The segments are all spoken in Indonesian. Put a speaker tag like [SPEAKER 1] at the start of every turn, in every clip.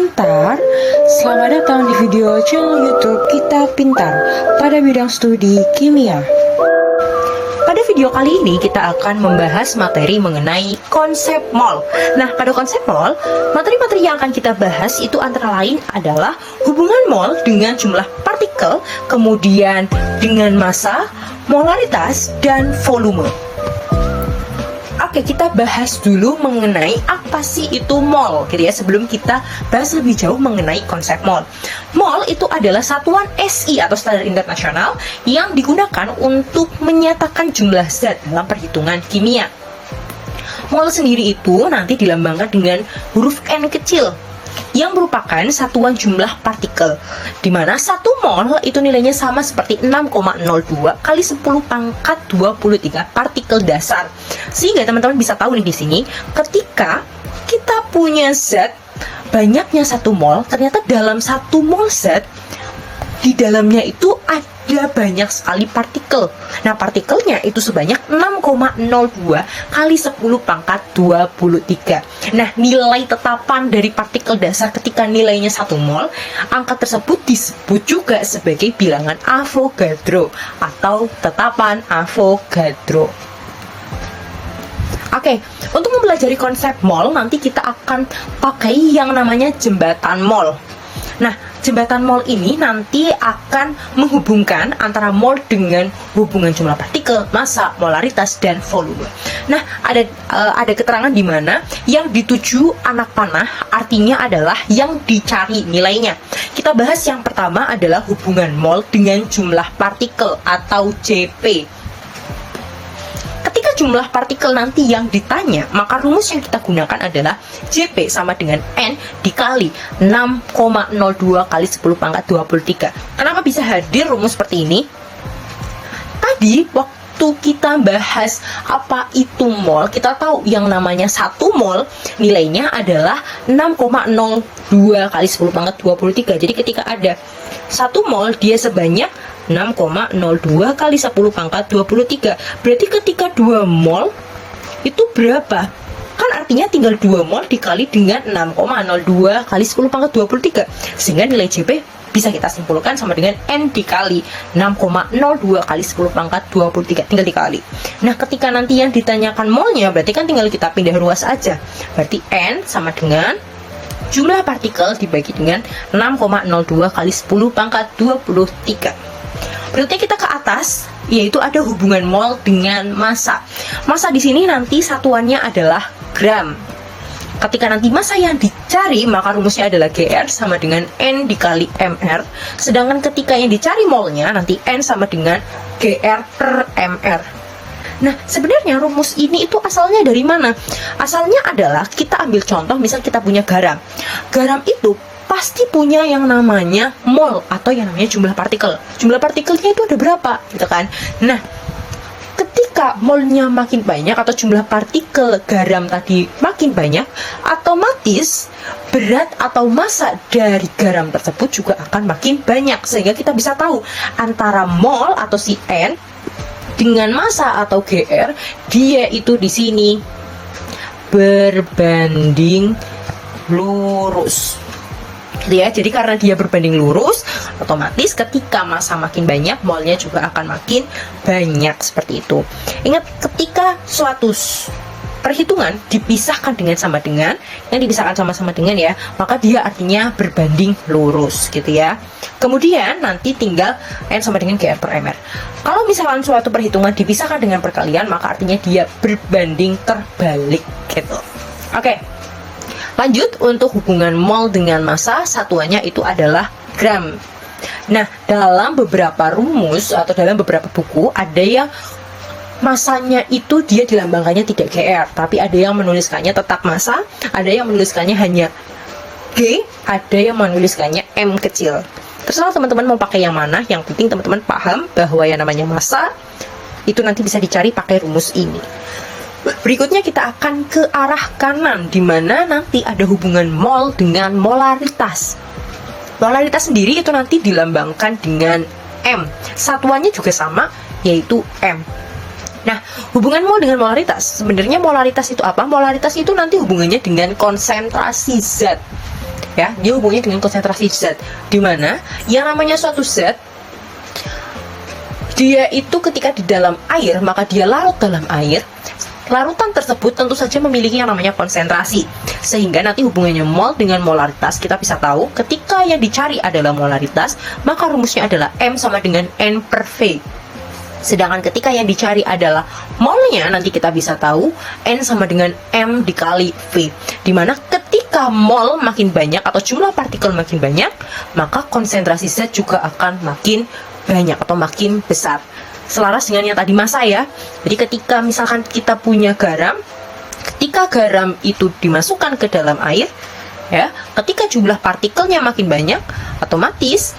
[SPEAKER 1] Pintar. Selamat datang di video channel YouTube Kita Pintar pada bidang studi kimia. Pada video kali ini kita akan membahas materi mengenai konsep mol. Nah, pada konsep mol, materi-materi yang akan kita bahas itu antara lain adalah hubungan mol dengan jumlah partikel, kemudian dengan massa, molaritas, dan volume. Oke, kita bahas dulu mengenai apa sih itu mol, gitu ya, sebelum kita bahas lebih jauh mengenai konsep mol. Mol itu adalah satuan SI atau standar internasional yang digunakan untuk menyatakan jumlah zat dalam perhitungan kimia. Mol sendiri itu nanti dilambangkan dengan huruf N kecil, yang merupakan satuan jumlah partikel, di mana 1 mol itu nilainya sama seperti 6,02 kali 10 pangkat 23 partikel dasar. Sehingga teman-teman bisa tahu nih di sini, ketika kita punya zat banyaknya 1 mol, ternyata dalam 1 mol zat di dalamnya itu ada banyak sekali partikel. Nah, partikelnya itu sebanyak 6,02 kali 10 pangkat 23. Nah, nilai tetapan dari partikel dasar ketika nilainya 1 mol, angka tersebut disebut juga sebagai bilangan Avogadro atau tetapan Avogadro. Oke, untuk mempelajari konsep mol, nanti kita akan pakai yang namanya jembatan mol. Nah, jembatan mol ini nanti akan menghubungkan antara mol dengan hubungan jumlah partikel, massa, molaritas, dan volume. Nah, ada keterangan di mana yang dituju anak panah artinya adalah yang dicari nilainya. Kita bahas yang pertama adalah hubungan mol dengan jumlah partikel atau JP. Ketika jumlah partikel nanti yang ditanya, maka rumus yang kita gunakan adalah JP sama dengan N dikali 6,02 kali 10 pangkat 23. Kenapa bisa hadir rumus seperti ini? Tadi waktu kita bahas apa itu mol, kita tahu yang namanya 1 mol nilainya adalah 6,02 kali 10 pangkat 23. Jadi ketika ada 1 mol, dia sebanyak 6,02 kali 10 pangkat 23. Berarti ketika 2 mol itu berapa? Kan artinya tinggal 2 mol dikali dengan 6,02 kali 10 pangkat 23. Sehingga nilai JP bisa kita simpulkan sama dengan N dikali 6,02 kali 10 pangkat 23. Tinggal dikali. Nah, ketika nanti yang ditanyakan molnya, berarti kan tinggal kita pindah ruas aja. Berarti N sama dengan jumlah partikel dibagi dengan 6,02 kali 10 pangkat 23. Berarti kita ke atas, yaitu ada hubungan mol dengan massa. Massa di sini nanti satuannya adalah gram. Ketika nanti massa yang dicari, maka rumusnya adalah GR sama dengan N dikali MR. Sedangkan ketika yang dicari molnya, nanti N sama dengan GR per MR. Nah, sebenarnya rumus ini itu asalnya dari mana? Asalnya adalah kita ambil contoh, misal kita punya garam. Garam itu pasti punya yang namanya mol atau yang namanya jumlah partikel. Jumlah partikelnya itu ada berapa, gitu kan? Nah, ketika molnya makin banyak atau jumlah partikel garam tadi makin banyak, otomatis berat atau massa dari garam tersebut juga akan makin banyak. Sehingga kita bisa tahu antara mol atau si N dengan massa atau GR, dia itu di sini berbanding lurus. Ya, jadi karena dia berbanding lurus, otomatis ketika massa makin banyak, molnya juga akan makin banyak, seperti itu. Ingat, ketika suatu perhitungan dipisahkan dengan sama dengan, yang dipisahkan sama-sama dengan ya, maka dia artinya berbanding lurus, gitu ya. Kemudian nanti tinggal N sama dengan GR per MR. Kalau misalkan suatu perhitungan dipisahkan dengan perkalian, maka artinya dia berbanding terbalik, gitu. Oke. Lanjut, untuk hubungan mol dengan massa, satuannya itu adalah gram. Nah, dalam beberapa rumus atau dalam beberapa buku, ada yang massanya itu dia dilambangkannya tidak GR, tapi ada yang menuliskannya tetap massa, ada yang menuliskannya hanya G, ada yang menuliskannya M kecil. Terserah teman-teman mau pakai yang mana, yang penting teman-teman paham bahwa yang namanya massa itu nanti bisa dicari pakai rumus ini. Berikutnya kita akan ke arah kanan, di mana nanti ada hubungan mol dengan molaritas. Molaritas sendiri itu nanti dilambangkan dengan M. Satuannya juga sama, yaitu M. Nah, hubungan mol dengan molaritas, sebenarnya molaritas itu apa? Molaritas itu nanti hubungannya dengan konsentrasi zat. ya, dia hubungannya dengan konsentrasi zat, dimana yang namanya suatu zat dia itu ketika di dalam air, maka dia larut dalam air. Larutan tersebut tentu saja memiliki yang namanya konsentrasi, sehingga nanti hubungannya mol dengan molaritas kita bisa tahu ketika yang dicari adalah molaritas, maka rumusnya adalah M sama dengan N per V. Sedangkan ketika yang dicari adalah molnya, nanti kita bisa tahu N sama dengan M dikali V, dimana ketika mol makin banyak atau jumlah partikel makin banyak, maka konsentrasi zat juga akan makin banyak atau makin besar. Selaras dengan yang tadi massa ya. Jadi ketika misalkan kita punya garam, ketika garam itu dimasukkan ke dalam air ya, ketika jumlah partikelnya makin banyak, otomatis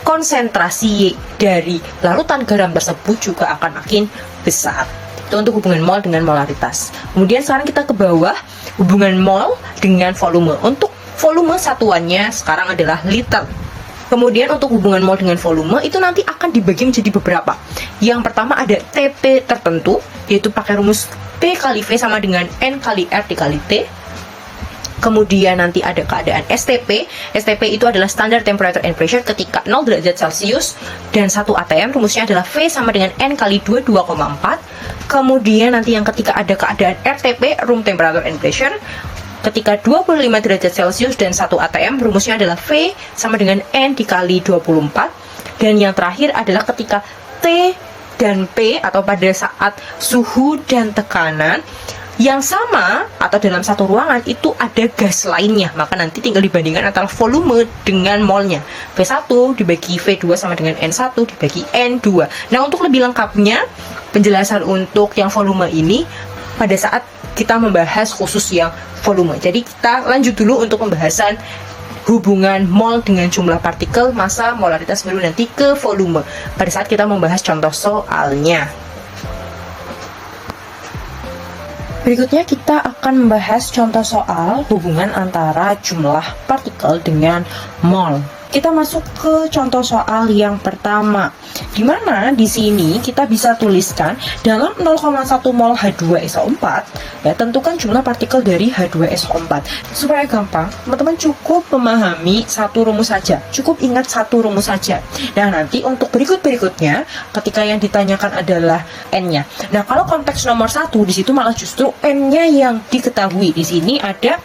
[SPEAKER 1] konsentrasi dari larutan garam tersebut juga akan makin besar. Itu untuk hubungan mol dengan molaritas. Kemudian sekarang kita ke bawah, hubungan mol dengan volume. Untuk volume satuannya sekarang adalah liter. Kemudian untuk hubungan mol dengan volume itu nanti akan dibagi menjadi beberapa. Yang pertama ada TP tertentu, yaitu pakai rumus P kali V sama dengan N kali R dikali T. Kemudian nanti ada keadaan STP. STP itu adalah standard temperature and pressure ketika 0 derajat Celcius dan 1 atm, rumusnya adalah V sama dengan N kali 2, 2,4. Kemudian nanti yang ketika ada keadaan RTP, room temperature and pressure, ketika 25 derajat Celcius dan 1 atm, rumusnya adalah V sama dengan N dikali 24. Dan yang terakhir adalah ketika T dan P atau pada saat suhu dan tekanan yang sama atau dalam satu ruangan itu ada gas lainnya, maka nanti tinggal dibandingkan antara volume dengan molnya. V1 dibagi V2 sama dengan N1 dibagi N2. Nah, untuk lebih lengkapnya penjelasan untuk yang volume ini pada saat kita membahas khusus yang volume. Jadi kita lanjut dulu untuk pembahasan hubungan mol dengan jumlah partikel, massa, molaritas, baru nanti ke volume pada saat kita membahas contoh soalnya. Berikutnya kita akan membahas contoh soal hubungan antara jumlah partikel dengan mol. Kita masuk ke contoh soal yang pertama, di mana di sini kita bisa tuliskan dalam 0,1 mol H2SO4 ya, tentukan jumlah partikel dari H2SO4. Supaya gampang, teman-teman cukup memahami satu rumus saja, cukup ingat satu rumus saja. Nah, nanti untuk berikutnya ketika yang ditanyakan adalah N-nya. Nah, kalau konteks nomor 1 di situ malah justru N-nya yang diketahui. Di sini ada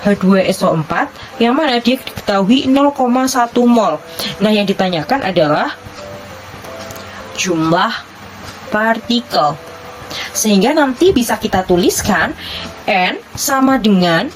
[SPEAKER 1] H2SO4 yang mana dia diketahui 0,1 mol. Nah, yang ditanyakan adalah jumlah partikel. Sehingga nanti bisa kita tuliskan N sama dengan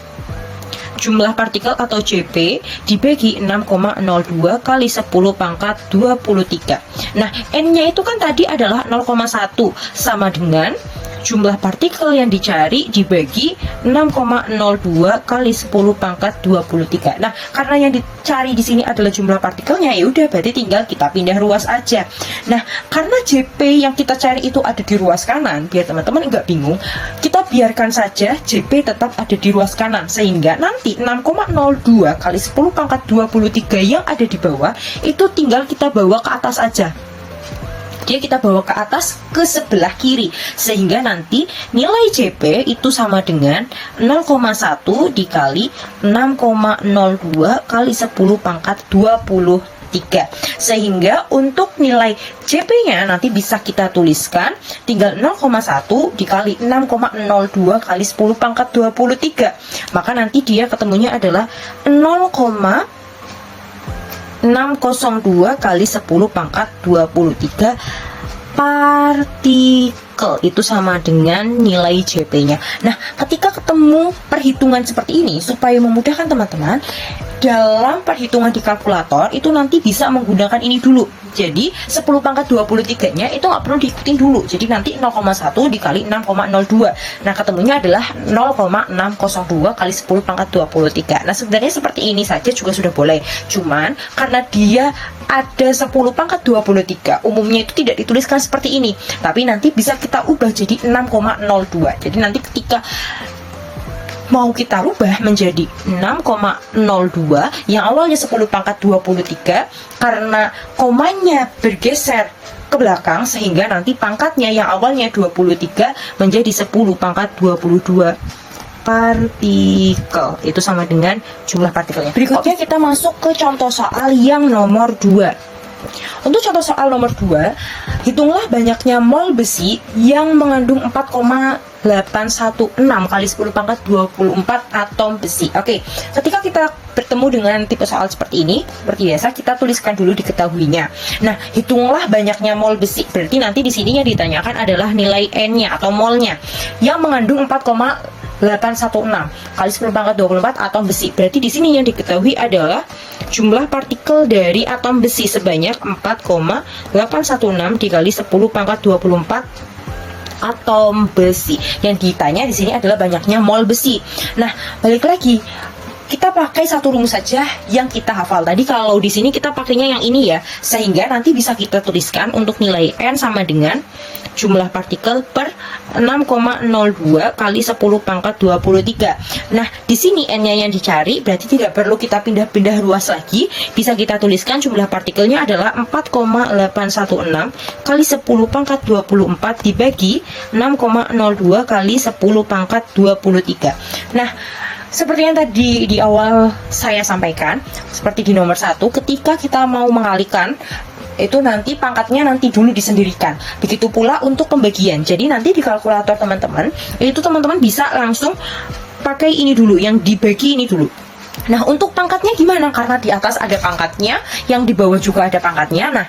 [SPEAKER 1] jumlah partikel atau JP dibagi 6,02 kali 10 pangkat 23. Nah, N-nya itu kan tadi adalah 0,1 sama dengan jumlah partikel yang dicari dibagi 6,02 kali 10 pangkat 23. Nah, karena yang dicari di sini adalah jumlah partikelnya, ya udah berarti tinggal kita pindah ruas aja. Nah, karena JP yang kita cari itu ada di ruas kanan, biar teman-teman nggak bingung, kita biarkan saja JP tetap ada di ruas kanan, sehingga nanti 6,02 kali 10 pangkat 23 yang ada di bawah itu tinggal kita bawa ke atas aja. Dia kita bawa ke atas ke sebelah kiri, sehingga nanti nilai JP itu sama dengan 0,1 dikali 6,02 kali 10 pangkat 23. Sehingga untuk nilai JP-nya nanti bisa kita tuliskan tinggal 0,1 dikali 6,02 kali 10 pangkat 23. Maka nanti dia ketemunya adalah 602 kali 10 pangkat 23 partikel, itu sama dengan nilai JP-nya. Nah, ketika ketemu perhitungan seperti ini, supaya memudahkan teman-teman dalam perhitungan di kalkulator itu nanti bisa menggunakan ini dulu. Jadi 10 pangkat 23 nya itu nggak perlu diikutin dulu. Jadi nanti 0,1 dikali 6,02. Nah, ketemunya adalah 0,602 kali 10 pangkat 23. Nah, sebenarnya seperti ini saja juga sudah boleh. Cuman karena dia ada 10 pangkat 23, umumnya itu tidak dituliskan seperti ini, tapi nanti bisa kita ubah jadi 6,02. Jadi nanti ketika mau kita rubah menjadi 6,02 yang awalnya 10 pangkat 23, karena komanya bergeser ke belakang sehingga nanti pangkatnya yang awalnya 23 menjadi 10 pangkat 22. partikel. Itu sama dengan jumlah partikelnya. Berikutnya kita masuk ke contoh soal yang nomor 2. Untuk contoh soal nomor 2, hitunglah banyaknya mol besi yang mengandung 4,816 kali 10 pangkat 24 atom besi. Oke, ketika kita bertemu dengan tipe soal seperti ini, seperti biasa kita tuliskan dulu diketahuinya. Nah, hitunglah banyaknya mol besi. Berarti nanti di sini yang ditanyakan adalah nilai N-nya atau molnya yang mengandung 4,816 kali 10 pangkat 24 atom besi. Berarti di sini yang diketahui adalah jumlah partikel dari atom besi sebanyak 4,816 dikali 10 pangkat 24 atom besi. Yang ditanya di sini adalah banyaknya mol besi. Nah, balik lagi, kita pakai satu rumus saja yang kita hafal. Tadi kalau di sini kita pakainya yang ini ya, sehingga nanti bisa kita tuliskan untuk nilai N sama dengan jumlah partikel per 6,02 kali 10 pangkat 23. Nah, di sini N-nya yang dicari, berarti tidak perlu kita pindah-pindah ruas lagi. Bisa kita tuliskan jumlah partikelnya adalah 4,816 kali 10 pangkat 24 dibagi 6,02 kali 10 pangkat 23. Nah, seperti yang tadi di awal saya sampaikan, seperti di nomor 1, ketika kita mau mengalikan, itu nanti pangkatnya nanti dulu disendirikan. Begitu pula untuk pembagian. Jadi nanti di kalkulator teman-teman, itu teman-teman bisa langsung pakai ini dulu, yang dibagi ini dulu. Nah, untuk pangkatnya gimana? Karena di atas ada pangkatnya, yang di bawah juga ada pangkatnya. Nah,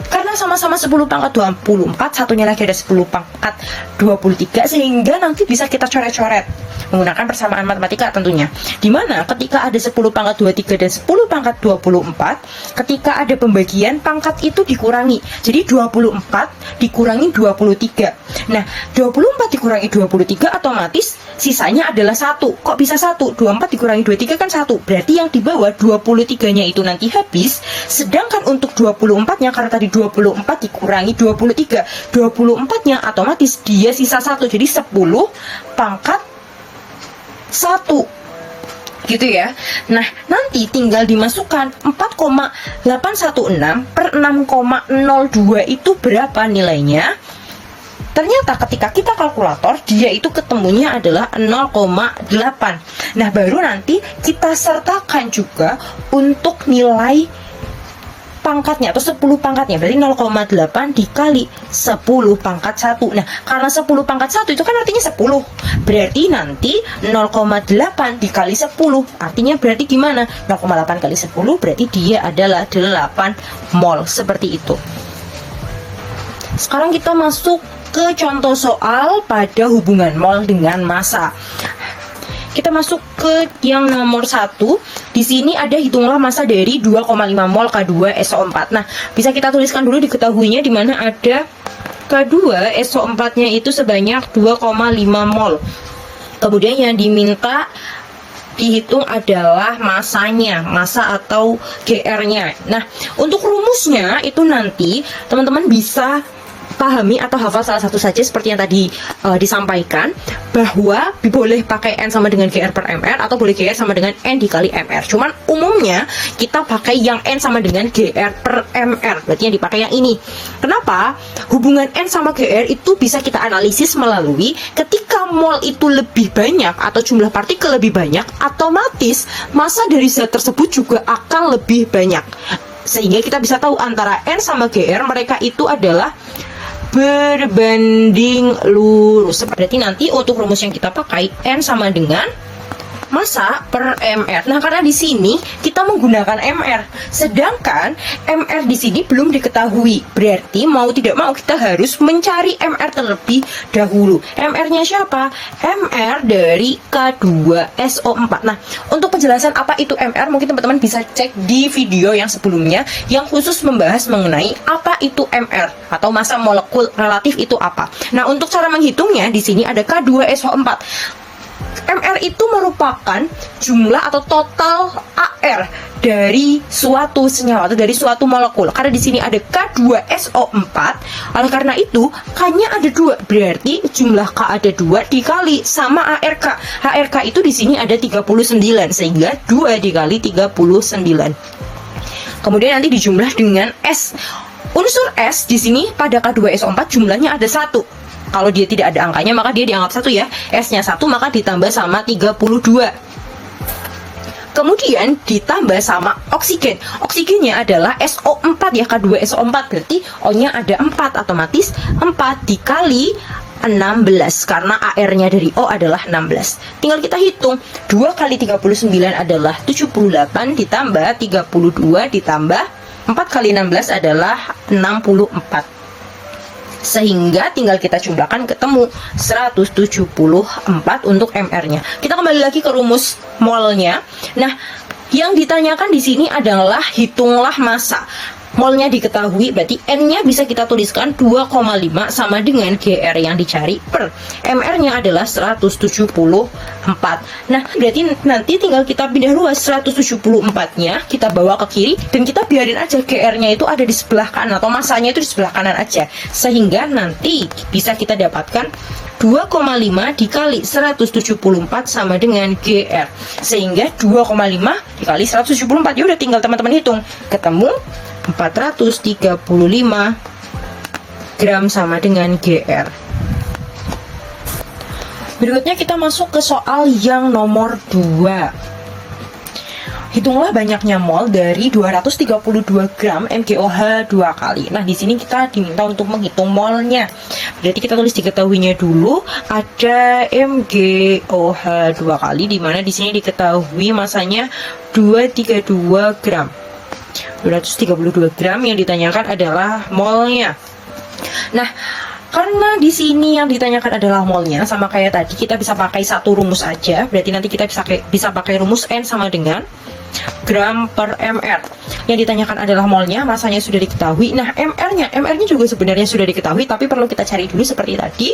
[SPEAKER 1] karena sama-sama 10 pangkat 24, satunya lagi ada 10 pangkat 23, sehingga nanti bisa kita coret-coret menggunakan persamaan matematika tentunya. Dimana ketika ada 10 pangkat 23 dan 10 pangkat 24, ketika ada pembagian, pangkat itu dikurangi. Jadi 24 dikurangi 23. Nah, 24 dikurangi 23 otomatis sisanya adalah 1. Kok bisa 1? 24 dikurangi 23 kan 1. Berarti yang di bawah 23-nya itu nanti habis. Sedangkan untuk 24-nya, karena tadi 24 dikurangi 23, 24-nya otomatis dia sisa 1. Jadi 10 pangkat 1 gitu ya. Nah, nanti tinggal dimasukkan 4,816 per 6,02 itu berapa nilainya. Ternyata ketika kita kalkulator, dia itu ketemunya adalah 0,8. Nah, baru nanti kita sertakan juga untuk nilai pangkatnya atau 10 pangkatnya, berarti 0,8 dikali 10 pangkat 1. Nah, karena 10 pangkat 1 itu kan artinya 10, berarti nanti 0,8 dikali 10 artinya berarti gimana? 0,8 kali 10 berarti dia adalah 8 mol, seperti itu. Sekarang kita masuk ke contoh soal pada hubungan mol dengan massa. Kita masuk ke yang nomor 1. Di sini ada hitunglah massa dari 2,5 mol K2SO4. Nah, bisa kita tuliskan dulu diketahuinya, di mana ada K2SO4-nya itu sebanyak 2,5 mol. Kemudian yang diminta dihitung adalah massanya, massa atau GR-nya. Nah, untuk rumusnya itu nanti teman-teman bisa pahami atau hafal salah satu saja, seperti yang tadi disampaikan, bahwa boleh pakai N sama dengan GR per MR atau boleh GR sama dengan N dikali MR. Cuman umumnya kita pakai yang N sama dengan GR per MR, berarti yang dipakai yang ini. Kenapa? Hubungan N sama GR itu bisa kita analisis melalui ketika mol itu lebih banyak atau jumlah partikel lebih banyak, otomatis massa dari zat tersebut juga akan lebih banyak. Sehingga kita bisa tahu antara N sama GR mereka itu adalah berbanding lurus. Berarti nanti untuk rumus yang kita pakai N sama dengan massa per MR. Nah, karena di sini kita menggunakan MR, sedangkan MR di sini belum diketahui. Berarti mau tidak mau kita harus mencari MR terlebih dahulu. MR-nya siapa? MR dari K2SO4. Nah, untuk penjelasan apa itu MR, mungkin teman-teman bisa cek di video yang sebelumnya yang khusus membahas mengenai apa itu MR atau massa molekul relatif itu apa. Nah, untuk cara menghitungnya di sini ada K2SO4. MR itu merupakan jumlah atau total AR dari suatu senyawa atau dari suatu molekul. Karena di sini ada K2SO4, oleh karena itu K-nya ada 2, berarti jumlah K ada 2 dikali sama ARK. ARK itu di sini ada 39, sehingga 2 dikali 39. Kemudian nanti dijumlah dengan S. Unsur S di sini pada K2SO4 jumlahnya ada 1. Kalau dia tidak ada angkanya maka dia dianggap 1 ya. S-nya 1 maka ditambah sama 32. Kemudian ditambah sama oksigen. Oksigennya adalah SO4 ya, K2SO4. Berarti O-nya ada 4, otomatis 4 dikali 16 karena AR-nya dari O adalah 16. Tinggal kita hitung. 2 kali 39 adalah 78 ditambah 32 ditambah 4 kali 16 adalah 64. Sehingga tinggal kita jumlahkan ketemu 174 untuk MR-nya. Kita kembali lagi ke rumus molnya. Nah, yang ditanyakan di sini adalah hitunglah massa. Molnya diketahui, berarti N-nya bisa kita tuliskan 2,5 sama dengan GR yang dicari per MR-nya adalah 174. Nah, berarti nanti tinggal kita pindah ruas 174-nya, kita bawa ke kiri, dan kita biarin aja GR-nya itu ada di sebelah kanan, atau massanya itu di sebelah kanan aja. Sehingga nanti bisa kita dapatkan 2,5 dikali 174 sama dengan GR. Sehingga 2,5 dikali 174, ya udah tinggal teman-teman hitung. Ketemu 435 gram sama dengan GR. Berikutnya kita masuk ke soal yang nomor 2. Hitunglah banyaknya mol dari 232 gram MgOH 2 kali. Nah, di sini kita diminta untuk menghitung molnya. Berarti kita tulis diketahuinya dulu. Ada MgOH 2 kali, di mana di sini diketahui masanya 232 gram. 232 gram yang ditanyakan adalah molnya. Nah, karena di sini yang ditanyakan adalah molnya, sama kayak tadi kita bisa pakai satu rumus aja. Berarti nanti kita bisa pakai rumus N sama dengan gram per mr. Yang ditanyakan adalah molnya, masanya sudah diketahui. Nah, MR-nya juga sebenarnya sudah diketahui, tapi perlu kita cari dulu seperti tadi.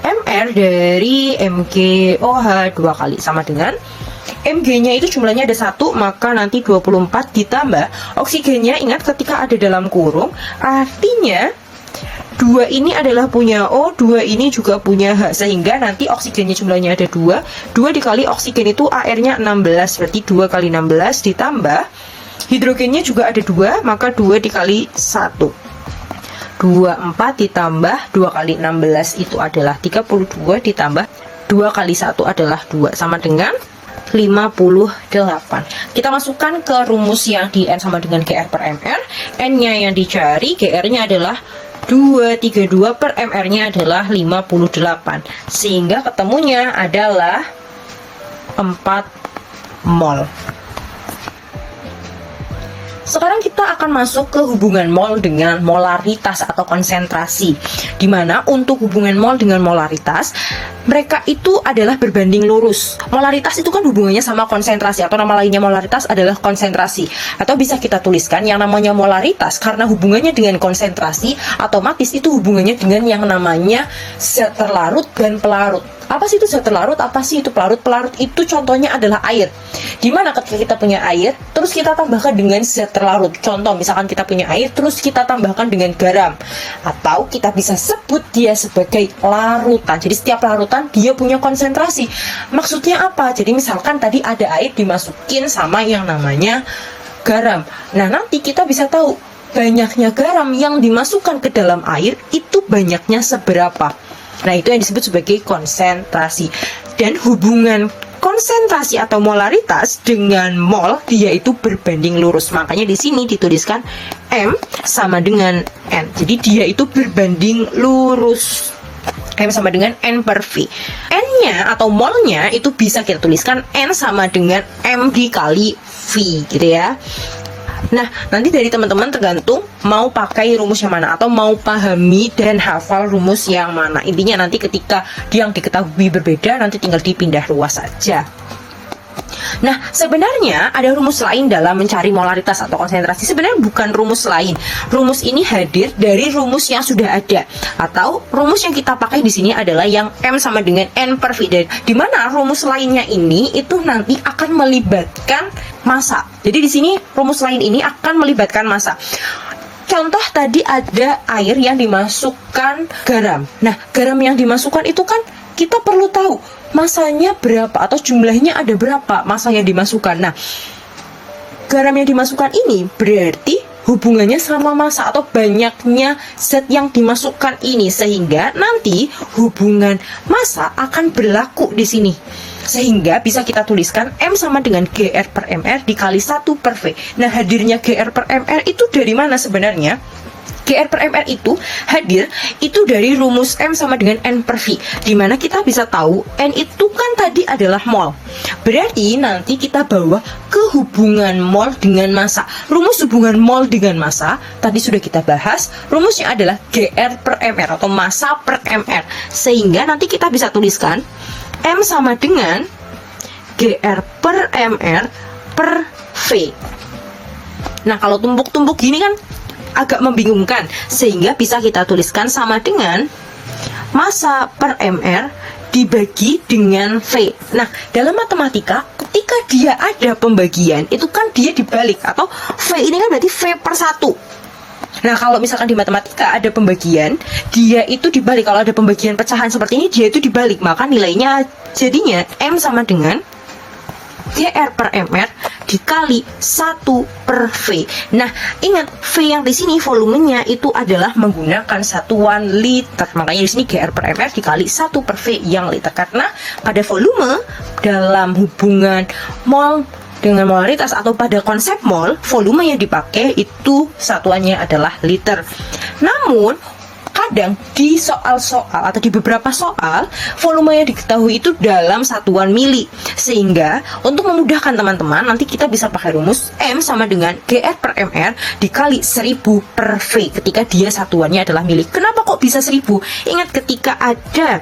[SPEAKER 1] MR dari MgOH 2 kali sama dengan Mg-nya itu jumlahnya ada 1, maka nanti 24 ditambah oksigennya, ingat ketika ada dalam kurung, artinya 2 ini adalah punya O, 2 ini juga punya H, sehingga nanti oksigennya jumlahnya ada 2 dikali oksigen itu AR-nya 16, berarti 2 kali 16 ditambah hidrogennya juga ada 2, maka 2 dikali 1, 24 ditambah 2 kali 16 itu adalah 32 ditambah 2 kali 1 adalah 2 sama dengan 58. Kita masukkan ke rumus yang di N sama dengan GR per MR. N-nya yang dicari, GR-nya adalah 232 per MR-nya adalah 58. Sehingga ketemunya adalah 4 mol. Sekarang kita akan masuk ke hubungan mol dengan molaritas atau konsentrasi. Dimana untuk hubungan mol dengan molaritas, mereka itu adalah berbanding lurus. Molaritas itu kan hubungannya sama konsentrasi, atau nama lainnya molaritas adalah konsentrasi. Atau bisa kita tuliskan yang namanya molaritas karena hubungannya dengan konsentrasi, otomatis itu hubungannya dengan yang namanya zat terlarut dan pelarut. Apa sih itu zat terlarut? Apa sih itu pelarut? Pelarut itu contohnya adalah air. Dimana ketika kita punya air, terus kita tambahkan dengan zat terlarut. Contoh, misalkan kita punya air, terus kita tambahkan dengan garam. Atau kita bisa sebut dia sebagai larutan. Jadi setiap larutan dia punya konsentrasi. Maksudnya apa? Jadi misalkan tadi ada air dimasukin sama yang namanya garam. Nah, nanti kita bisa tahu banyaknya garam yang dimasukkan ke dalam air itu banyaknya seberapa. Nah, itu yang disebut sebagai konsentrasi. Dan hubungan konsentrasi atau molaritas dengan mol, dia itu berbanding lurus. Makanya di sini dituliskan M sama dengan N. Jadi dia itu berbanding lurus. M sama dengan N per V. N-nya atau molnya itu bisa kita tuliskan N sama dengan M dikali V, gitu ya. Nah, nanti dari teman-teman tergantung mau pakai rumus yang mana atau mau pahami dan hafal rumus yang mana. Intinya nanti ketika yang diketahui berbeda, nanti tinggal dipindah ruas saja. Nah, sebenarnya ada rumus lain dalam mencari molaritas atau konsentrasi. Sebenarnya bukan rumus lain. Rumus ini hadir dari rumus yang sudah ada. Atau rumus yang kita pakai di sini adalah yang M sama dengan N per V. Di mana rumus lainnya ini itu nanti akan melibatkan massa. Jadi di sini rumus lain ini akan melibatkan massa. Contoh tadi ada air yang dimasukkan garam. Nah, garam yang dimasukkan itu kan kita perlu tahu masanya berapa atau jumlahnya ada berapa massa yang dimasukkan. Nah, garam yang dimasukkan ini berarti hubungannya sama massa atau banyaknya zat yang dimasukkan ini, sehingga nanti hubungan massa akan berlaku di sini. Sehingga bisa kita tuliskan M sama dengan GR per MR dikali 1 per V. Nah, hadirnya GR per MR itu dari mana sebenarnya? GR per MR itu hadir itu dari rumus M sama dengan N per V, dimana kita bisa tahu N itu kan tadi adalah mol. Berarti nanti kita bawa ke hubungan mol dengan massa. Rumus hubungan mol dengan massa tadi sudah kita bahas, rumusnya adalah GR per MR atau massa per MR. Sehingga nanti kita bisa tuliskan M sama dengan GR per MR per V. Nah, kalau tumpuk-tumpuk gini kan agak membingungkan, sehingga bisa kita tuliskan sama dengan massa per MR dibagi dengan V. Nah, dalam matematika ketika dia ada pembagian itu kan dia dibalik, atau V ini kan berarti V per 1. Nah, kalau misalkan di matematika ada pembagian, dia itu dibalik. Kalau ada pembagian pecahan seperti ini, dia itu dibalik, maka nilainya jadinya M sama dengan GR per MR dikali 1 per V. Nah, ingat V yang di sini volumenya itu adalah menggunakan satuan liter. Makanya di sini GR per MR dikali 1 per V yang liter. Karena pada volume dalam hubungan mol dengan molaritas atau pada konsep mol, volume yang dipakai itu satuannya adalah liter. Namun kadang di soal-soal atau di beberapa soal volume yang diketahui itu dalam satuan mili, sehingga untuk memudahkan teman-teman nanti kita bisa pakai rumus M sama dengan GR per MR dikali 1000 per V ketika dia satuannya adalah mili. Kenapa kok bisa 1000? Ingat, ketika ada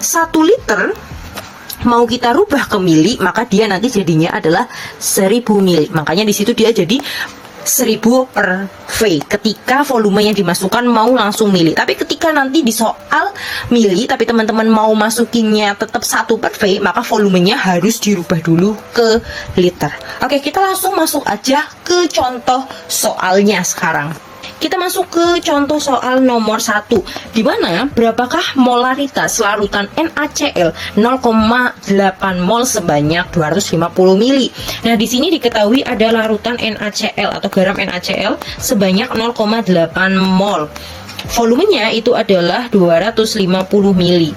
[SPEAKER 1] 1 liter mau kita rubah ke mili, maka dia nanti jadinya adalah 1000 mili. Makanya di situ dia jadi 1000 per V ketika volume yang dimasukkan mau langsung mili. Tapi ketika nanti di soal mili tapi teman-teman mau masukinnya tetap 1 per V, maka volumenya harus dirubah dulu ke liter. Oke, kita langsung masuk aja ke contoh soalnya sekarang. Kita masuk ke contoh soal nomor 1, di mana berapakah molaritas larutan NaCl 0,8 mol sebanyak 250 mili. Nah, di sini diketahui ada larutan NaCl atau garam NaCl sebanyak 0,8 mol. Volumenya itu adalah 250 mili.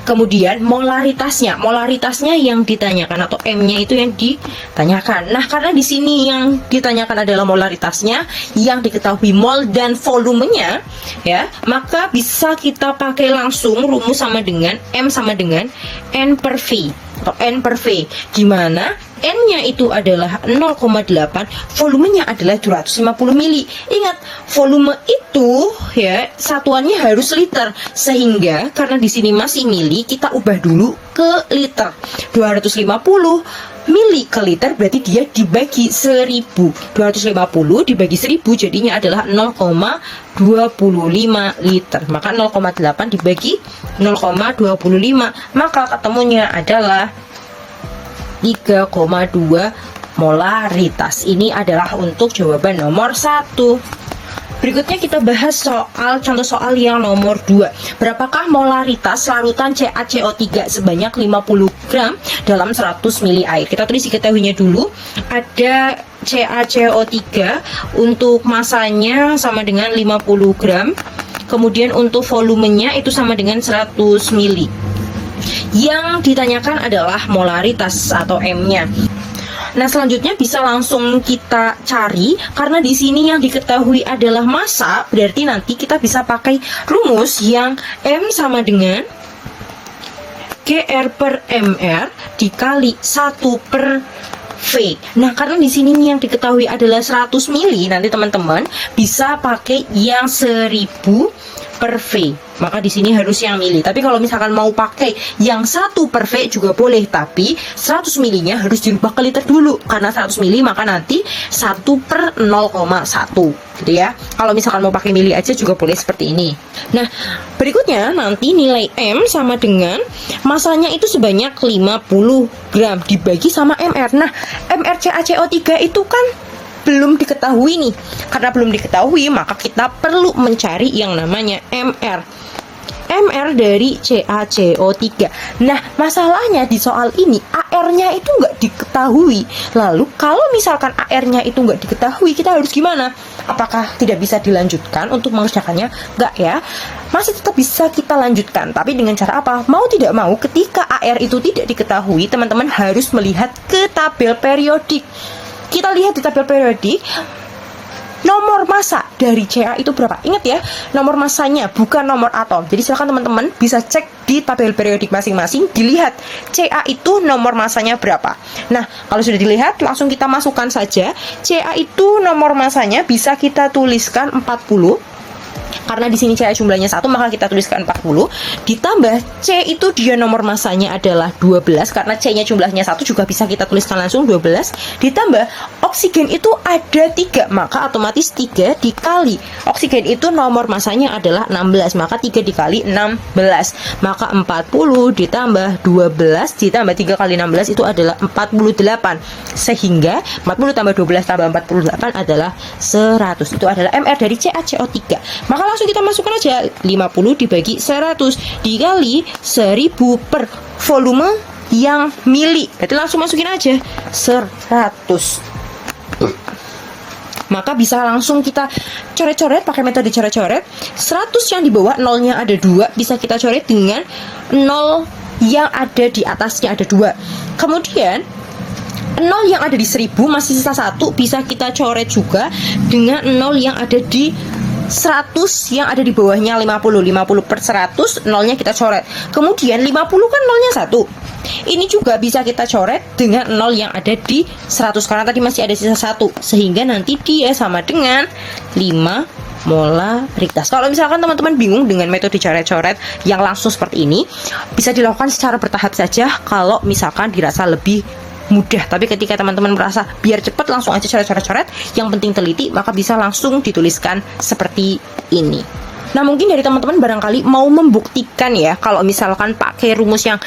[SPEAKER 1] Kemudian molaritasnya yang ditanyakan atau M-nya itu yang ditanyakan. Nah, karena di sini yang ditanyakan adalah molaritasnya, yang diketahui mol dan volumenya, ya, maka bisa kita pakai langsung rumus sama dengan M sama dengan N per V atau N per V, gimana N-nya itu adalah 0,8, volumenya adalah 250 mili. Ingat, volume itu ya satuannya harus liter, sehingga karena di sini masih mili, kita ubah dulu ke liter. 250 mili ke liter berarti dia dibagi 1000. 250 dibagi 1000 jadinya adalah 0,25 liter. Maka 0,8 dibagi 0,25, maka ketemunya adalah 3,2 molaritas. Ini adalah untuk jawaban nomor 1. Berikutnya kita bahas contoh soal yang nomor 2. Berapakah molaritas larutan CaCO3 sebanyak 50 gram dalam 100 mili air? Kita tulis diketahuinya dulu. Ada CaCO3 untuk masanya sama dengan 50 gram. Kemudian untuk volumenya itu sama dengan 100 mili. Yang ditanyakan adalah molaritas atau M-nya. Nah, selanjutnya bisa langsung kita cari, karena di sini yang diketahui adalah massa, berarti nanti kita bisa pakai rumus yang M sama dengan GR per MR dikali 1 per V. Nah, karena di sini yang diketahui adalah 100 mili, nanti teman-teman bisa pakai yang 1000 per V. Maka di sini harus yang mili. Tapi kalau misalkan mau pakai yang 1 per V juga boleh, tapi 100 milinya harus dirubah ke liter dulu. Karena 100 mili maka nanti 1 per 0,1 gitu ya. Kalau misalkan mau pakai mili aja juga boleh seperti ini. Nah, berikutnya nanti nilai M sama dengan masanya itu sebanyak 50 gram dibagi sama MR. Nah, MR CaCO3 itu kan belum diketahui nih. Karena belum diketahui, maka kita perlu mencari yang namanya MR. MR dari CaCO3. Nah, masalahnya di soal ini AR-nya itu nggak diketahui. Lalu kalau misalkan AR-nya itu nggak diketahui, kita harus gimana? Apakah tidak bisa dilanjutkan untuk mengerjakannya? Nggak ya, masih tetap bisa kita lanjutkan. Tapi dengan cara apa? Mau tidak mau, ketika AR itu tidak diketahui, teman-teman harus melihat ke tabel periodik. Kita lihat di tabel periodik, nomor massa dari Ca itu berapa? Ingat ya, nomor massanya bukan nomor atom. Jadi silakan teman-teman bisa cek di tabel periodik masing-masing, dilihat Ca itu nomor massanya berapa. Nah, kalau sudah dilihat, langsung kita masukkan saja. Ca itu nomor massanya bisa kita tuliskan 40. Karena di sini Ca jumlahnya 1, maka kita tuliskan 40. Ditambah C itu dia nomor massanya adalah 12. Karena C-nya jumlahnya 1 juga bisa kita tuliskan langsung 12. Ditambah oksigen itu ada 3, maka otomatis 3 dikali oksigen itu nomor massanya adalah 16, maka 3 dikali 16, maka 40 ditambah 12 ditambah 3 kali 16 itu adalah 48. Sehingga 40 tambah 12 tambah 48 adalah 100. Itu adalah MR dari CaCO3. Maka langsung kita masukkan aja 50 dibagi 100 dikali 1000 per volume yang mili. Berarti langsung masukin aja 100. Maka bisa langsung kita coret-coret pakai metode coret-coret. 100 yang di bawah nolnya ada 2, bisa kita coret dengan 0 yang ada di atasnya ada 2. Kemudian 0 yang ada di 1000 masih sisa 1, bisa kita coret juga dengan 0 yang ada di 100 yang ada di bawahnya 50 per 100, nolnya kita coret. Kemudian 50 kan nolnya 1. Ini juga bisa kita coret dengan 0 yang ada di 100 karena tadi masih ada sisa 1, sehingga nanti dia sama dengan 5 molaritas. Kalau misalkan teman-teman bingung dengan metode coret-coret yang langsung seperti ini, bisa dilakukan secara bertahap saja kalau misalkan dirasa lebih mudah. Tapi ketika teman-teman merasa biar cepat langsung aja coret-coret, yang penting teliti, maka bisa langsung dituliskan seperti ini. Nah, mungkin dari teman-teman barangkali mau membuktikan ya, kalau misalkan pakai rumus yang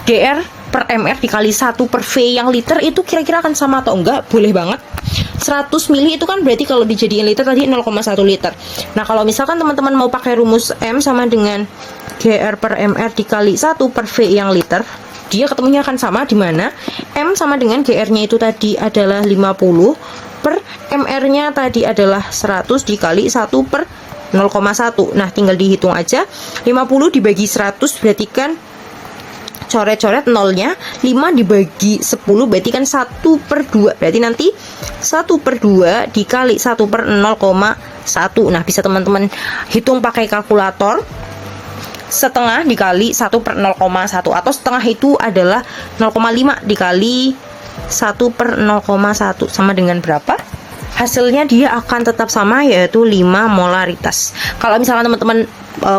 [SPEAKER 1] DR per MR dikali 1 per V yang liter itu kira-kira akan sama atau enggak? Boleh banget. 100 mili itu kan berarti kalau dijadiin liter tadi 0,1 liter. Nah, kalau misalkan teman-teman mau pakai rumus M sama dengan GR per MR dikali 1 per V yang liter, dia ketemunya akan sama, di mana M sama dengan GR-nya itu tadi adalah 50 per MR-nya tadi adalah 100 dikali 1 per 0,1. Nah, tinggal dihitung aja. 50 dibagi 100 berarti kan coret-coret nolnya, 5 dibagi 10 berarti kan 1 per 2. Berarti nanti 1 per 2 dikali 1 per 0,1. Nah, bisa teman-teman hitung pakai kalkulator. Setengah dikali 1 per 0,1, atau setengah itu adalah 0,5 dikali 1 per 0,1 sama dengan berapa? Hasilnya dia akan tetap sama, yaitu 5 molaritas. Kalau misalkan teman-teman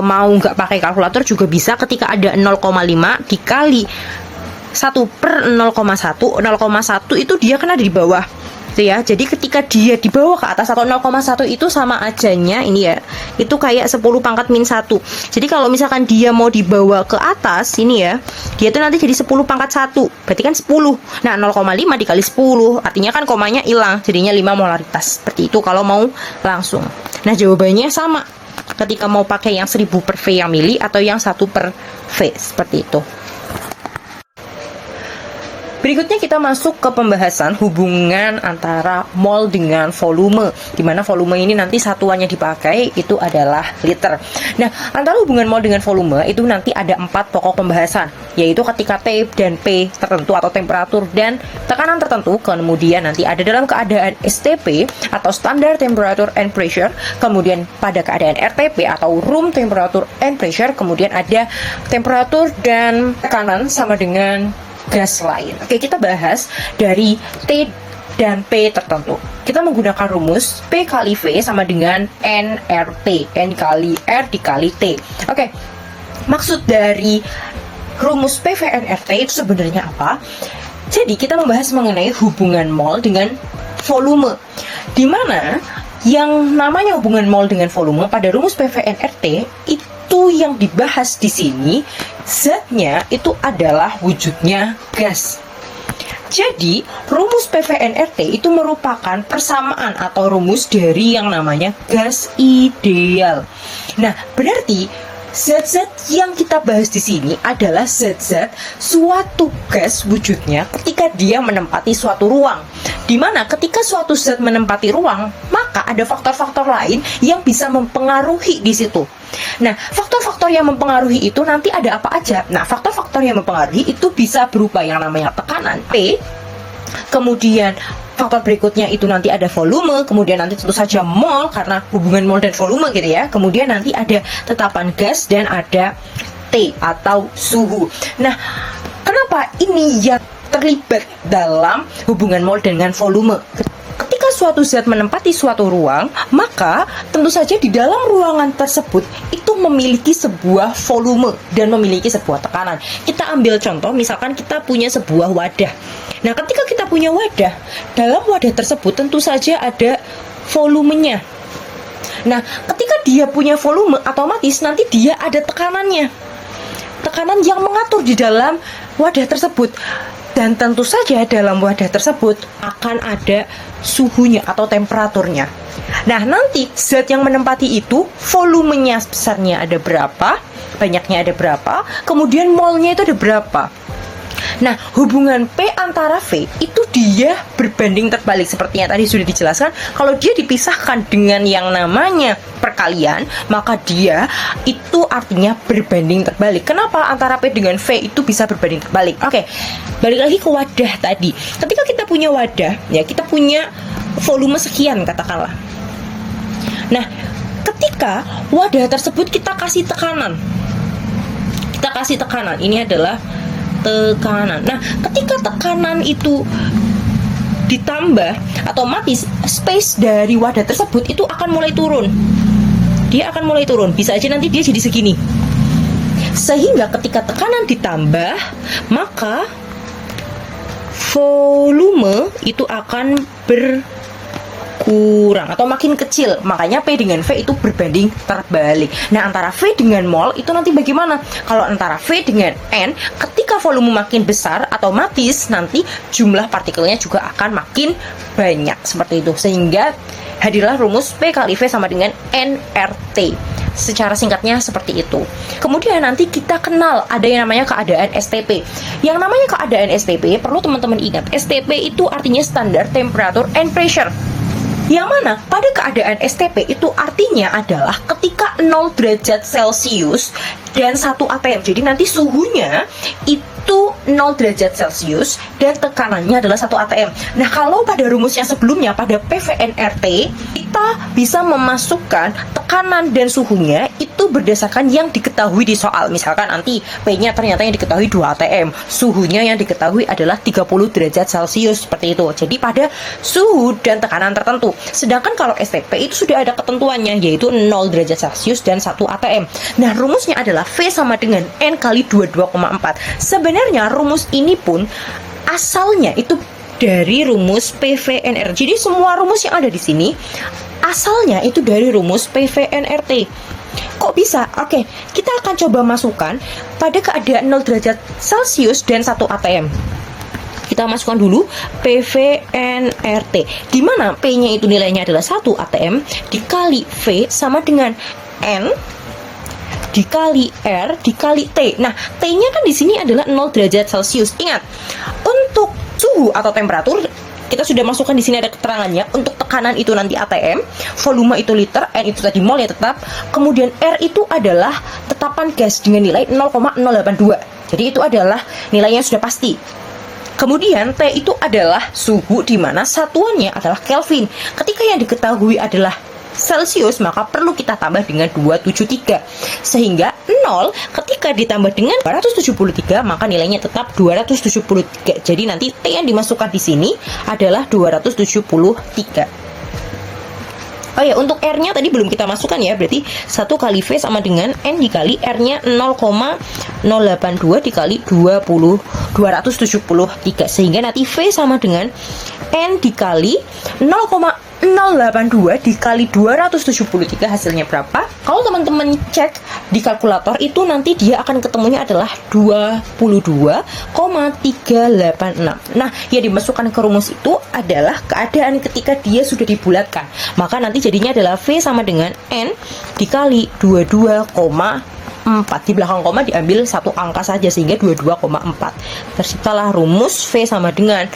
[SPEAKER 1] mau nggak pakai kalkulator juga bisa, ketika ada 0,5 dikali 1 per 0,1, 0,1 itu dia kan ada di bawah ya. Jadi ketika dia dibawa ke atas atau 0,1 itu sama ajanya ini ya, itu kayak 10 pangkat min 1. Jadi kalau misalkan dia mau dibawa ke atas ini ya, dia itu nanti jadi 10 pangkat 1, berarti kan 10. Nah, 0,5 dikali 10 artinya kan komanya hilang, jadinya 5 molaritas. Seperti itu kalau mau langsung. Nah, jawabannya sama ketika mau pakai yang 1000 per V yang mili atau yang 1 per V, seperti itu. Berikutnya kita masuk ke pembahasan hubungan antara mol dengan volume, di mana volume ini nanti satuannya dipakai itu adalah liter. Nah, antara hubungan mol dengan volume itu nanti ada 4 pokok pembahasan, yaitu ketika T dan P tertentu atau temperatur dan tekanan tertentu, kemudian nanti ada dalam keadaan STP atau Standard Temperature and Pressure, kemudian pada keadaan RTP atau Room Temperature and Pressure, kemudian ada temperatur dan tekanan sama dengan gas lain. Oke, kita bahas dari T dan P tertentu. Kita menggunakan rumus P kali V sama dengan nRT, N kali R dikali T. Oke, maksud dari rumus PV nRT itu sebenarnya apa? Jadi kita membahas mengenai hubungan mol dengan volume, di mana yang namanya hubungan mol dengan volume pada rumus PV nRT itu yang dibahas di sini, zatnya itu adalah wujudnya gas. Jadi, rumus PV nRT itu merupakan persamaan atau rumus dari yang namanya gas ideal. Nah, berarti zat-zat yang kita bahas di sini adalah zat-zat suatu gas wujudnya ketika dia menempati suatu ruang. Dimana ketika suatu zat menempati ruang, maka ada faktor-faktor lain yang bisa mempengaruhi di situ. Nah, faktor-faktor yang mempengaruhi itu nanti ada apa aja? Nah, faktor-faktor yang mempengaruhi itu bisa berupa yang namanya tekanan P, kemudian faktor berikutnya itu nanti ada volume, kemudian nanti tentu saja mol karena hubungan mol dan volume gitu ya. Kemudian nanti ada tetapan gas dan ada T atau suhu. Nah, kenapa ini yang terlibat dalam hubungan mol dengan volume? Ketika suatu zat menempati suatu ruang, maka tentu saja di dalam ruangan tersebut itu memiliki sebuah volume dan memiliki sebuah tekanan. Kita ambil contoh, misalkan kita punya sebuah wadah. Nah, ketika kita punya wadah, dalam wadah tersebut tentu saja ada volumenya. Nah, ketika dia punya volume, otomatis nanti dia ada tekanannya. Tekanan yang mengatur di dalam wadah tersebut. Dan tentu saja dalam wadah tersebut akan ada suhunya atau temperaturnya. Nah, nanti zat yang menempati itu volumenya besarnya ada berapa, banyaknya ada berapa, kemudian molnya itu ada berapa. Nah, hubungan P antara V itu dia berbanding terbalik seperti yang tadi sudah dijelaskan. Kalau dia dipisahkan dengan yang namanya perkalian, maka dia itu artinya berbanding terbalik. Kenapa antara P dengan V itu bisa berbanding terbalik? Oke, balik lagi ke wadah tadi. Ketika kita punya wadah, ya kita punya volume sekian katakanlah. Nah, ketika wadah tersebut kita kasih tekanan. Ini adalah tekanan. Nah, ketika tekanan itu ditambah, otomatis space dari wadah tersebut itu akan mulai turun. Dia akan mulai turun. Bisa aja nanti dia jadi segini. Sehingga ketika tekanan ditambah, maka volume itu akan berkurang atau makin kecil. Makanya P dengan V itu berbanding terbalik. Nah, antara V dengan mol itu nanti bagaimana? Kalau antara V dengan N, ketika volume makin besar, otomatis nanti jumlah partikelnya juga akan makin banyak seperti itu. Sehingga hadirlah rumus P kali V sama dengan nRT. Secara singkatnya seperti itu. Kemudian nanti kita kenal ada yang namanya keadaan STP. Yang namanya keadaan STP perlu teman-teman ingat. STP itu artinya standar temperature and pressure. Yang mana pada keadaan STP itu artinya adalah ketika 0 derajat Celcius dan 1 atm. Jadi nanti suhunya itu 0 derajat Celcius dan tekanannya adalah 1 atm. Nah, kalau pada rumusnya sebelumnya pada PVNRT kita bisa memasukkan tekanan dan suhunya itu berdasarkan yang diketahui di soal. Misalkan nanti P-nya ternyata yang diketahui 2 atm, suhunya yang diketahui adalah 30 derajat Celcius seperti itu. Jadi pada suhu dan tekanan tertentu. Sedangkan kalau STP itu sudah ada ketentuannya, yaitu 0 derajat Celcius dan 1 atm. Nah, rumusnya adalah V sama dengan N kali 22,4. Sebenarnya rumus ini pun asalnya itu dari rumus PVNR. Jadi semua rumus yang ada di sini asalnya itu dari rumus PVNRT. Kok bisa? Oke, kita akan coba masukkan pada keadaan 0 derajat Celcius dan 1 atm. Kita masukkan dulu PVNRT, di mana P-nya itu nilainya adalah 1 atm dikali V sama dengan N dikali R dikali T. Nah, T-nya kan di sini adalah 0 derajat Celcius. Ingat, untuk suhu atau temperatur kita sudah masukkan di sini ada keterangannya. Untuk tekanan itu nanti atm, volume itu liter, N itu tadi mol ya tetap. Kemudian R itu adalah tetapan gas dengan nilai 0,082. Jadi itu adalah nilainya sudah pasti. Kemudian T itu adalah suhu di mana satuannya adalah Kelvin. Ketika yang diketahui adalah Celcius, maka perlu kita tambah dengan 273. Sehingga 0 ketika ditambah dengan 273, maka nilainya tetap 273. Jadi nanti T yang dimasukkan di sini adalah 273. Oh ya, untuk R-nya tadi belum kita masukkan ya. Berarti 1 kali V sama dengan N dikali R-nya 0,082 dikali 273. Sehingga nanti V sama dengan N dikali 0,082 dikali 273, hasilnya berapa? Kalau teman-teman cek di kalkulator itu nanti dia akan ketemunya adalah 22,386. Nah, yang dimasukkan ke rumus itu adalah keadaan ketika dia sudah dibulatkan. Maka nanti jadinya adalah V sama dengan N dikali 22,386. 4. Di belakang koma diambil satu angka saja sehingga 22,4. Terciptalah rumus V sama dengan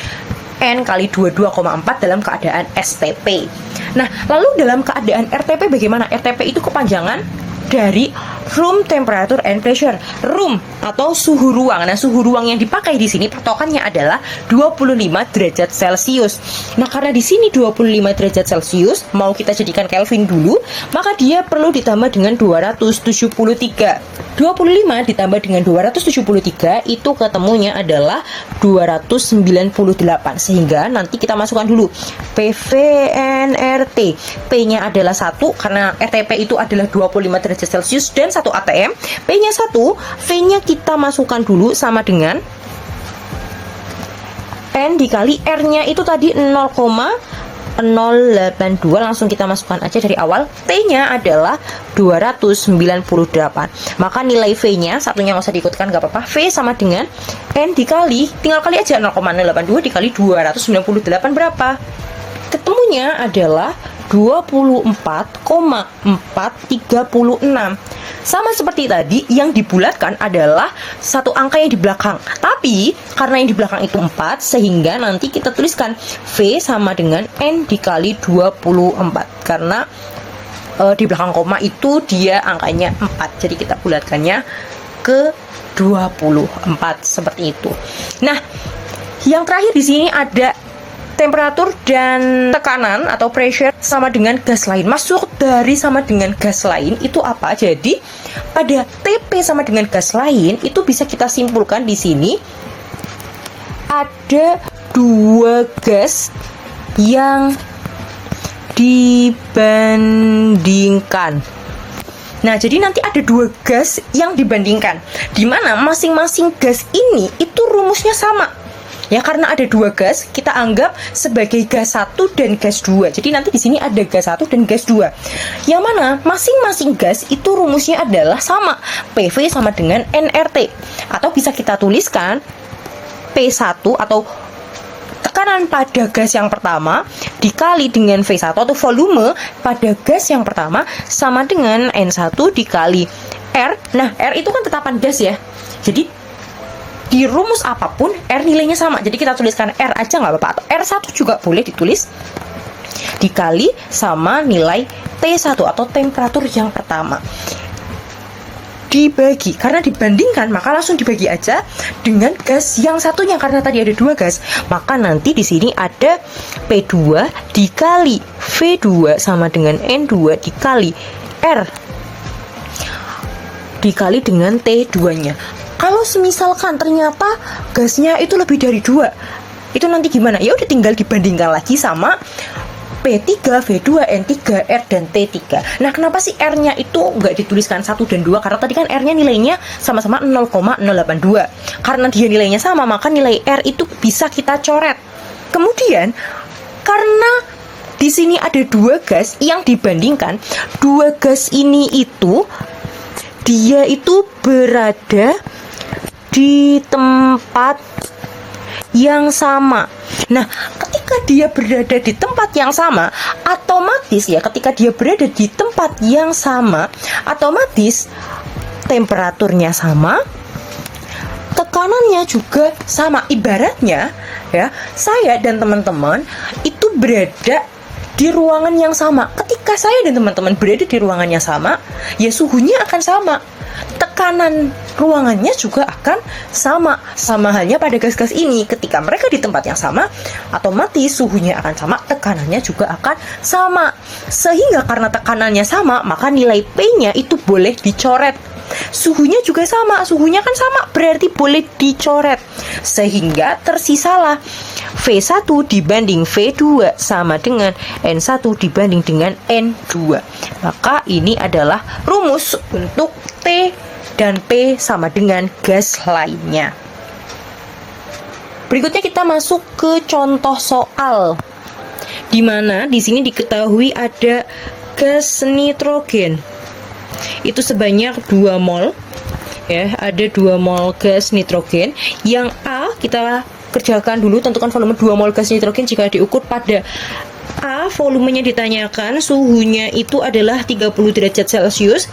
[SPEAKER 1] N kali 22,4 dalam keadaan STP. Nah, lalu dalam keadaan RTP bagaimana? RTP itu kepanjangan dari room temperature and pressure. Room atau suhu ruang. Nah, suhu ruang yang dipakai di sini patokannya adalah 25 derajat Celcius. Nah, karena di sini 25 derajat Celcius mau kita jadikan Kelvin dulu, maka dia perlu ditambah dengan 273. 25 ditambah dengan 273 itu ketemunya adalah 298. Sehingga nanti kita masukkan dulu PVNRT. P-nya adalah 1 karena RTP itu adalah 25 derajat Celcius dan 1 atm. P-nya 1, V-nya kita masukkan dulu sama dengan N dikali R-nya itu tadi 0,082. Langsung kita masukkan aja dari awal. T-nya adalah 298. Maka nilai V-nya, satunya nggak usah diikutkan, nggak apa-apa. V sama dengan N dikali, tinggal kali aja 0,082 dikali 298 berapa? Ketemunya adalah 24,436. Sama seperti tadi, yang dibulatkan adalah satu angka yang di belakang. Tapi karena yang di belakang itu 4, sehingga nanti kita tuliskan V sama dengan N dikali 24. Karena di belakang koma itu dia angkanya 4. Jadi kita bulatkannya ke 24 seperti itu. Nah, yang terakhir di sini ada temperatur dan tekanan atau pressure sama dengan gas lain. Masuk dari sama dengan gas lain itu apa? Jadi pada TP sama dengan gas lain itu bisa kita simpulkan di sini ada dua gas yang dibandingkan. Nah, jadi nanti ada dua gas yang dibandingkan, di mana masing-masing gas ini itu rumusnya sama. Ya, karena ada dua gas, kita anggap sebagai gas 1 dan gas 2. Jadi nanti di sini ada gas 1 dan gas 2. Yang mana masing-masing gas itu rumusnya adalah sama. PV sama dengan nRT. Atau bisa kita tuliskan P1 atau tekanan pada gas yang pertama dikali dengan V1 atau volume pada gas yang pertama sama dengan N1 dikali R. Nah, R itu kan tetapan gas ya. Jadi di rumus apapun R nilainya sama. Jadi kita tuliskan R aja nggak apa-apa, atau R1 juga boleh ditulis, dikali sama nilai T1 atau temperatur yang pertama. Dibagi, karena dibandingkan maka langsung dibagi aja dengan gas yang satunya, karena tadi ada dua gas. Maka nanti di sini ada P2 dikali V2 sama dengan N2 dikali R dikali dengan T2-nya. Kalau semisalkan ternyata gasnya itu lebih dari 2, itu nanti gimana? Ya udah tinggal dibandingkan lagi sama P3, V2, N3, R, dan T3. Nah, kenapa sih R-nya itu nggak dituliskan 1 dan 2? Karena tadi kan R-nya nilainya sama-sama 0,082. Karena dia nilainya sama, maka nilai R itu bisa kita coret. Kemudian, karena di sini ada dua gas yang dibandingkan, dua gas ini itu dia itu berada di tempat yang sama. Nah, ketika dia berada di tempat yang sama, otomatis ya, ketika dia berada di tempat yang sama, otomatis temperaturnya sama, tekanannya juga sama. Ibaratnya ya, saya dan teman-teman itu berada di ruangan yang sama. Ketika saya dan teman-teman berada di ruangan yang sama, ya suhunya akan sama. Tekanan ruangannya juga akan sama. Sama halnya pada gas-gas ini. Ketika mereka di tempat yang sama, otomatis suhunya akan sama, tekanannya juga akan sama. Sehingga karena tekanannya sama, maka nilai P-nya itu boleh dicoret. Suhunya juga sama, suhunya kan sama, berarti boleh dicoret. Sehingga tersisalah V1 dibanding V2 sama dengan N1 dibanding dengan N2. Maka ini adalah rumus untuk T dan P sama dengan gas lainnya. Berikutnya kita masuk ke contoh soal, di mana di sini diketahui ada gas nitrogen. Itu sebanyak 2 mol. Ya, ada 2 mol gas nitrogen. Yang A kita kerjakan dulu, tentukan volume 2 mol gas nitrogen jika diukur pada A, volumenya ditanyakan, suhunya itu adalah 30 derajat Celcius,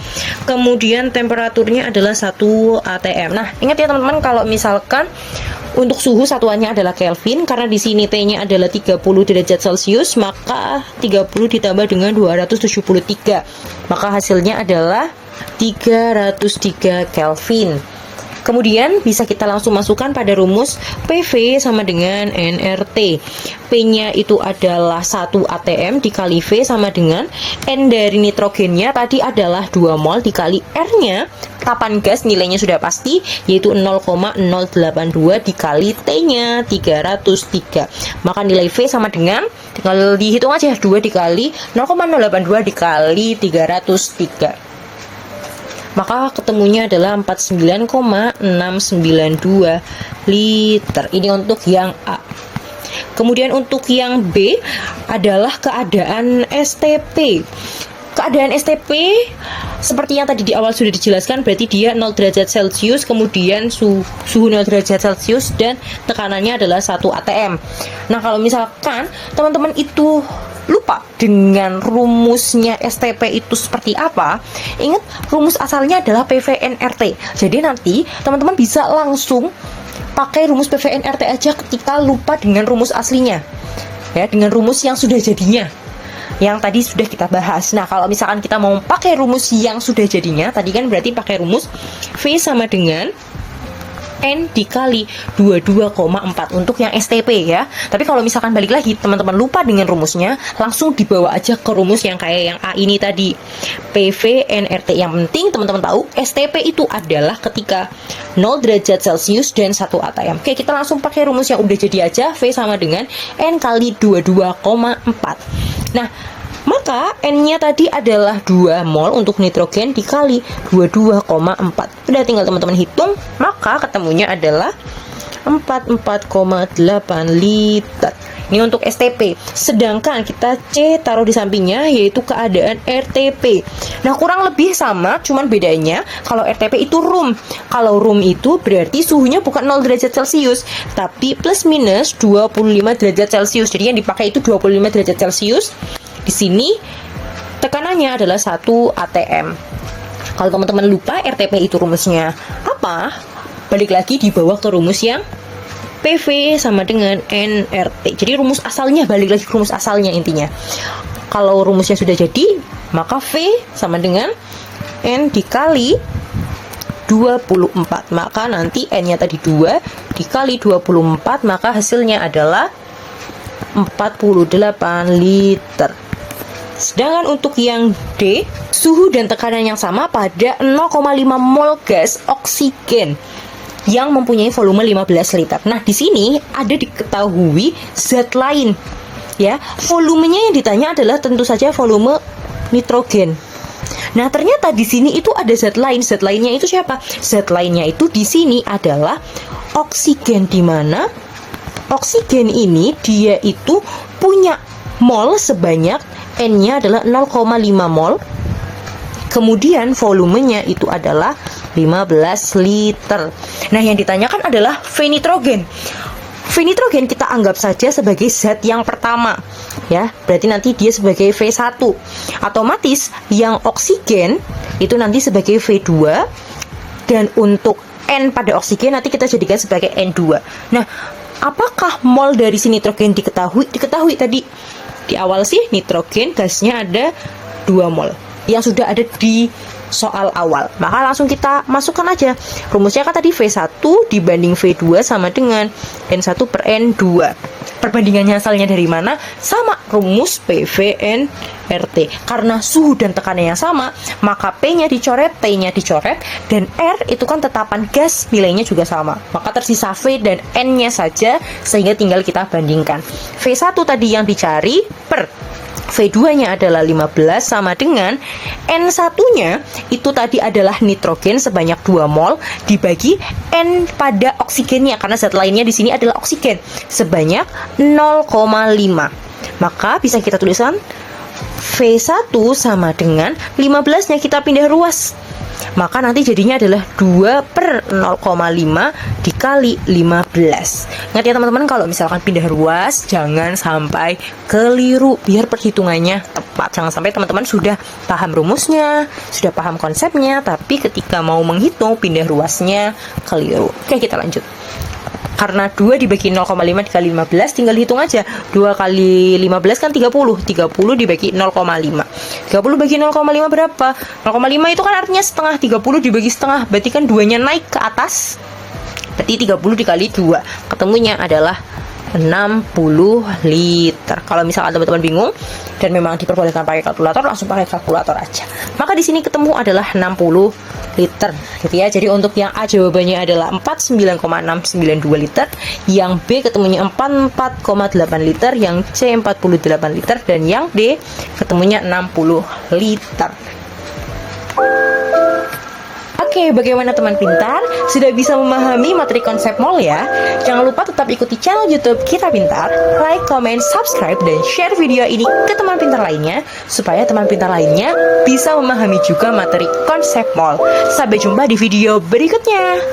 [SPEAKER 1] kemudian temperaturnya adalah 1 atm. Nah, ingat ya teman-teman, kalau misalkan untuk suhu satuannya adalah Kelvin, karena di sini T-nya adalah 30 derajat Celcius, maka 30 ditambah dengan 273, maka hasilnya adalah 303 Kelvin. Kemudian bisa kita langsung masukkan pada rumus PV sama dengan nRT. P-nya itu adalah 1 atm dikali V sama dengan N dari nitrogennya tadi adalah 2 mol dikali R-nya, tetapan gas nilainya sudah pasti, yaitu 0,082 dikali T-nya 303. Maka nilai V sama dengan, tinggal dihitung aja, 2 dikali 0,082 dikali 303. Maka ketemunya adalah 49,692 liter. Ini untuk yang A. Kemudian untuk yang B adalah keadaan STP. Keadaan STP seperti yang tadi di awal sudah dijelaskan, berarti dia 0 derajat Celcius, kemudian suhu 0 derajat Celcius dan tekanannya adalah 1 atm. Nah, kalau misalkan teman-teman itu lupa dengan rumusnya STP itu seperti apa, ingat rumus asalnya adalah PVNRT. Jadi nanti teman-teman bisa langsung pakai rumus PVNRT aja ketika lupa dengan rumus aslinya, ya, dengan rumus yang sudah jadinya, yang tadi sudah kita bahas. Nah, kalau misalkan kita mau pakai rumus yang sudah jadinya, tadi kan berarti pakai rumus V sama dengan N dikali 22,4 untuk yang STP ya. Tapi kalau misalkan balik lagi teman-teman lupa dengan rumusnya, langsung dibawa aja ke rumus yang kayak yang A ini tadi, PV nRT. Yang penting teman-teman tahu STP itu adalah ketika 0 derajat Celcius dan 1 atm. Oke, kita langsung pakai rumus yang udah jadi aja, V sama dengan N kali 22,4. Nah, maka N-nya tadi adalah 2 mol untuk nitrogen dikali 22,4. Udah tinggal teman-teman hitung, maka ketemunya adalah 44,8 liter. Ini untuk STP. Sedangkan kita C taruh di sampingnya, yaitu keadaan RTP. Nah, kurang lebih sama, cuman bedanya kalau RTP itu room. Kalau room itu berarti suhunya bukan 0 derajat Celcius, tapi plus minus 25 derajat Celcius. Jadi yang dipakai itu 25 derajat Celcius. Di sini tekanannya adalah 1 atm. Kalau teman-teman lupa RTP itu rumusnya apa, balik lagi dibawa ke rumus yang PV sama dengan nRT. Jadi rumus asalnya, balik lagi ke rumus asalnya intinya. Kalau rumusnya sudah jadi, maka V sama dengan N dikali 24. Maka nanti N-nya tadi 2 dikali 24, maka hasilnya adalah 48 liter. Sedangkan untuk yang D, suhu dan tekanan yang sama pada 0,5 mol gas oksigen yang mempunyai volume 15 liter. Nah, di sini ada diketahui zat lain. Ya, volumenya yang ditanya adalah tentu saja volume nitrogen. Nah, ternyata di sini itu ada zat lain. Zat lainnya itu siapa? Zat lainnya itu di sini adalah oksigen, di mana oksigen ini dia itu punya mol sebanyak N-nya adalah 0,5 mol. Kemudian volumenya itu adalah 15 liter. Nah, yang ditanyakan adalah V nitrogen. V nitrogen kita anggap saja sebagai zat yang pertama, ya. Berarti nanti dia sebagai V1. Otomatis yang oksigen itu nanti sebagai V2, dan untuk N pada oksigen nanti kita jadikan sebagai N2. Nah, apakah mol dari si nitrogen diketahui? Diketahui tadi di awal sih nitrogen gasnya ada 2 mol yang sudah ada di soal awal. Maka langsung kita masukkan aja. Rumusnya kan tadi V1 dibanding V2 sama dengan N1 per N2. Perbandingannya asalnya dari mana? Sama, rumus PVN RT. Karena suhu dan tekanannya sama, maka P-nya dicoret, T-nya dicoret, dan R itu kan tetapan gas, nilainya juga sama. Maka tersisa V dan N-nya saja, sehingga tinggal kita bandingkan. V1 tadi yang dicari per V2-nya adalah 15 sama dengan N1-nya itu tadi adalah nitrogen sebanyak 2 mol dibagi N pada oksigennya, karena zat lainnya di sini adalah oksigen sebanyak 0,5. Maka bisa kita tuliskan V1 sama dengan 15-nya kita pindah ruas. maka nanti jadinya adalah 2/0,5 dikali 15. Ingat ya teman-teman, kalau misalkan pindah ruas jangan sampai keliru, biar perhitungannya tepat. Jangan sampai teman-teman sudah paham rumusnya, sudah paham konsepnya, tapi ketika mau menghitung pindah ruasnya keliru. Oke, kita lanjut. Karena 2 dibagi 0,5 dikali 15, tinggal hitung aja. 2 kali 15 kan 30. 30 dibagi 0,5. 30 bagi 0,5 berapa? 0,5 itu kan artinya setengah. 30 dibagi setengah, berarti kan 2-nya naik ke atas. Berarti 30 dikali 2. Ketemunya adalah 60 liter. Kalau misalkan teman-teman bingung dan memang diperbolehkan pakai kalkulator, langsung pakai kalkulator aja. Maka di sini ketemu adalah 60 liter, gitu ya. Jadi untuk yang A jawabannya adalah 49,692 liter, yang B ketemunya 44,8 liter, yang C 48 liter, dan yang D ketemunya 60 liter. Oke, bagaimana teman pintar? Sudah bisa memahami materi konsep mol ya? Jangan lupa tetap ikuti channel YouTube Kita Pintar, like, comment, subscribe, dan share video ini ke teman pintar lainnya, supaya teman pintar lainnya bisa memahami juga materi konsep mol. Sampai jumpa di video berikutnya.